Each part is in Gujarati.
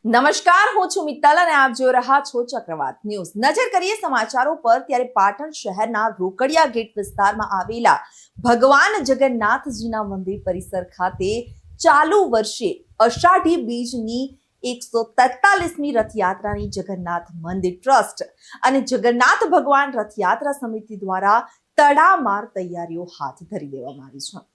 નમસ્કાર, હું છું મિત્તલ અને આપ જોઈ રહ્યા છો ચક્રવાત ન્યૂઝ। નજર કરીએ સમાચારો પર ત્યારે પાટણ શહેરના રોકડિયા ગેટ વિસ્તારમાં આવેલા ભગવાન જગન્નાથજીના મંદિર પરિસર ખાતે ચાલુ વર્ષે અષાઢી બીજની 143મી રથયાત્રાની જગન્નાથ મંદિર ટ્રસ્ટ અને જગન્નાથ ભગવાન રથયાત્રા સમિતિ દ્વારા તડામાર તૈયારીઓ હાથ ધરી દેવામાં આવી છે।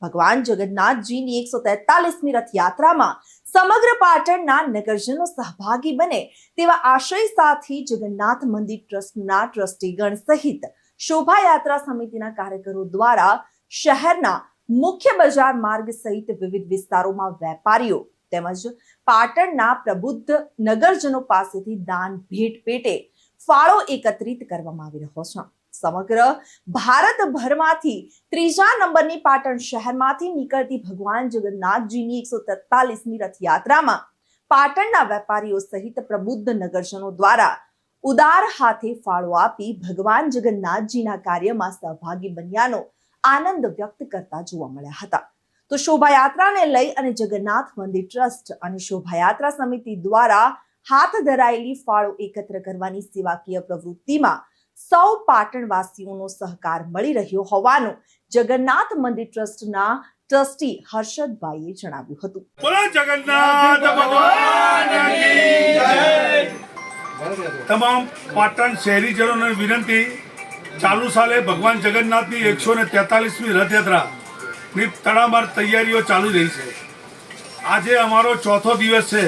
ભગવાન જગન્નાથજીની 143મી રથયાત્રામાં સમગ્ર પાટણના નગરજનો સહભાગી બને તેવા આશય સાથે જગન્નાથ મંદિર ટ્રસ્ટના ટ્રસ્ટીગણ સહિત શોભાયાત્રા સમિતિના કાર્યકરો દ્વારા શહેરના મુખ્ય બજાર માર્ગ સહિત વિવિધ વિસ્તારોમાં વેપારીઓ તેમજ પાટણના પ્રબુદ્ધ નગરજનો પાસેથી દાન ભેટ પેટે ફાળો એકત્રિત કરવામાં આવી રહ્યો છે। સમગ્ર ભારતભરમાંથી ત્રીજા નંબરની પાટણ શહેરમાંથી નીકળતી ભગવાન જગન્નાથજીની 143મી રથયાત્રામાં પાટણના વેપારીઓ સહિત પ્રબુદ્ધ નગરજનો દ્વારા ઉદાર હાથે ફાળો આપી ભગવાન જગન્નાથજીના કાર્યમાં સહભાગી બન્યાનો આનંદ વ્યક્ત કરતા જોવા મળ્યા હતા। તો શોભાયાત્રાને લઈ અને જગન્નાથ મંદિર ટ્રસ્ટ અને શોભાયાત્રા સમિતિ દ્વારા હાથ ધરાયેલી ફાળો એકત્ર કરવાની સેવાકીય પ્રવૃત્તિમાં સૌ પાટણવાસીઓનો સહકાર મળી રહ્યો હોવાનું જગન્નાથ મંદિર ટ્રસ્ટના ટ્રસ્ટી હર્ષદભાઈએ જણાવ્યું હતું। બોલો જગન્નાથ ભગવાન કી જય। તમામ પાટણ શહેરીજનોને વિનંતી, ચાલુ સાલે ભગવાન જગન્નાથની 143મી રથયાત્રાની તડામાર તૈયારીઓ ચાલુ રહી છે। આજે અમારો ચોથો દિવસ છે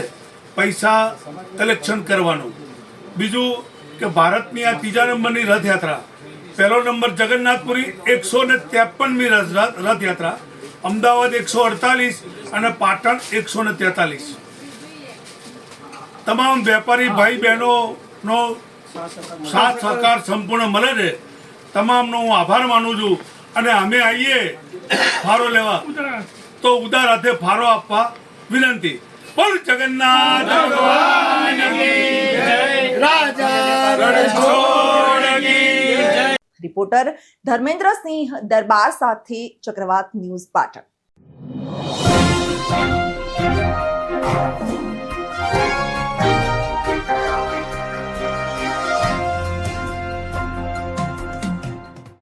પૈસા કલેક્શન કરવાનું। બીજું કે ભારતની આ ત્રીજા નંબરની રથયાત્રા, પહેલો નંબર જગન્નાથપુરી 153મી રથયાત્રા, અમદાવાદ 148 અને પાટણ 143। તમામ વેપારી ભાઈ બહેનોનો સાથ સહકાર સંપૂર્ણ મળે છે, તમામનો હું આભાર માનું છું। અને અમે આવીએ ફાળો લેવા તો ઉદાર હાથે ફાળો આપવા વિનંતી। બોલ જગન્નાથ ભગવાન કી જય। રાજા રણછોડ કી જય। રિપોર્ટર ધર્મેન્દ્રસિંહ દરબાર સાથે ચક્રવાત ન્યૂઝ પાટણ।